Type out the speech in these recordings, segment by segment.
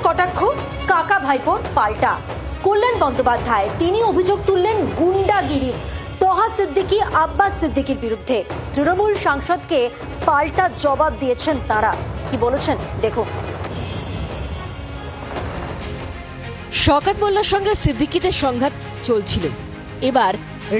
কটাক্ষ, কাকা ভাইপোর পাল্টা। কল্যাণ বন্দ্যোপাধ্যায় তিনি অভিযোগ তুললেন গুন্ডাগিরির, তহা সিদ্দিকী, আব্বাস সিদ্দিকীর বিরুদ্ধে। তৃণমূল সাংসদকে পাল্টা জবাব দিয়েছেন তারা। কি বলেছেন দেখুন। শওকত মোল্লার সঙ্গে সিদ্দিকীদের সংঘাত চলছিল, এবার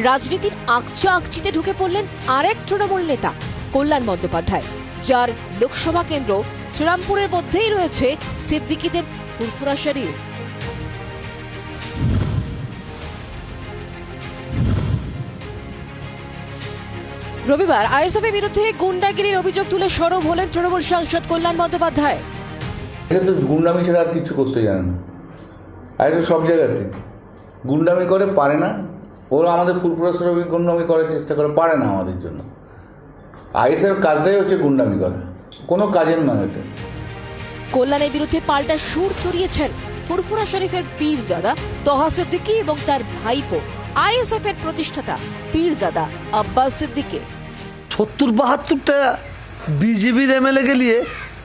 রাজনীতির আকচা আকচিতে ঢুকে পড়লেন আরেক তৃণমূল নেতা কল্যাণ বন্দ্যোপাধ্যায়, যার লোকসভা কেন্দ্র শ্রীরামপুরের মধ্যেই রয়েছে সিদ্দিকীদের ফুরফুরা শরীফ। রবিবার আইএসএফের বিরুদ্ধে গুন্ডাগিরির অভিযোগ তুলে সরব হলেন তৃণমূল সাংসদ কল্যাণ বন্দ্যোপাধ্যায়। গুন্ডামি ছাড়া আর কিছু করতে জানে না। আইএসএফ সব জায়গাতে গুন্ডামি করে, পারে না। ওরা আমাদের ফুরফুরা শরীফ গুন্ডামি করার চেষ্টা করে, পারে না আমাদের জন্য। আইএসএফ কাজটাই হচ্ছে গুন্ডামি করা, কোনো কাজের নয় এটা। কল্যাণের বিরুদ্ধে পাল্টা সুর চড়িয়েছেন ফুরফুরা শরীফের পীরজাদা তহা সিদ্দিকী এবং তার ভাইপো আইএসএফের প্রতিষ্ঠাতা পীরজাদা আব্বাস সিদ্দিকী। ৭০-৭২টা বিজেপির এমএলএ গেলিয়ে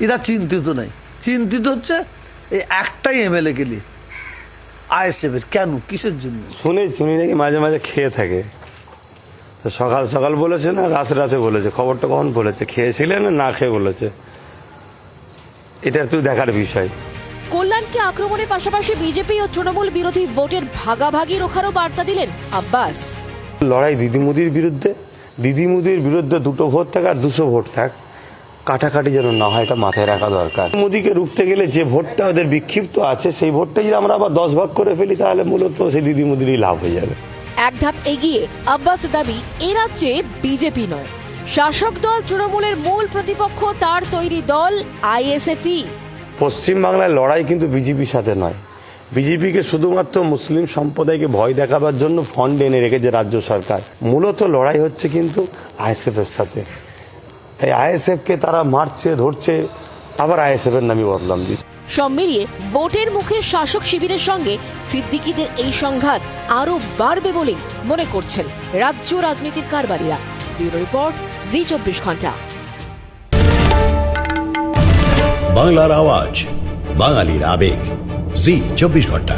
এরা চিন্তিত নাই, চিন্তিত হচ্ছে এই একটাই এমএলএ গেলি আইএসএফের। কেন, কিসের জন্য? শুনি নাকি মাঝে মাঝে খেয়ে থাকে। সকাল সকাল বলেছে না রাতে রাতে বলেছে, খবরটা কখন বলেছে, খেয়েছিলেন না খেয়ে বলেছে, এটা তুই দেখার বিষয়। কল্যাণকে আক্রমণের পাশাপাশি বিজেপি ও তৃণমূল বিরোধী ভোটের ভাগাভাগি রোখারও বার্তা দিলেন আব্বাস। লড়াই দিদিমুদির বিরুদ্ধে, দিদিমুদির বিরুদ্ধে 2টো ভোট থাক আর 200 ভোট থাক, কাটাকাটি যেন না হয়, এটা মাথায় রাখা দরকার। মোদিকে রুখতে গেলে যে ভোটটা ওদের বিক্ষিপ্ত আছে সেই ভোটটা যদি আমরা আবার 10 ভাগ করে ফেলি তাহলে মূলত সেই দিদিমুদিরই লাভ হয়ে যাবে। এক ধাপ এগিয়ে আব্বাস দাবি এ রাজ্যে বিজেপি নয়, শাসক দল তৃণমূলের মূল প্রতিপক্ষ তার তৈরি দল আইএসএফই। পশ্চিমবাংলায় লড়াই কিন্তু বিজেপির সাথে নয়। বিজেপিকে শুধুমাত্র মুসলিম সম্প্রদায়কে ভয় দেখাবার জন্য ফান্ড এনে রেখেছে রাজ্য সরকার। মূলত লড়াই হচ্ছে কিন্তু আইএসএফ এর সাথে। তাই আইএসএফকে তারা মারছে, ধরছে, আবার আইএসএফ এর নামই বদলাম দিচ্ছে। সব মিলিয়ে ভোটের মুখে শাসক শিবিরের সঙ্গে সিদ্দিকীদের এই সংঘাত আরো বাড়বে বলেই মনে করছেন রাজ্য রাজনীতির কারবারিরা। ব্যুরো রিপোর্ট, জি24 ঘন্টা। বাংলার আওয়াজ, বাঙালির আবেগ, জি24 ঘন্টা।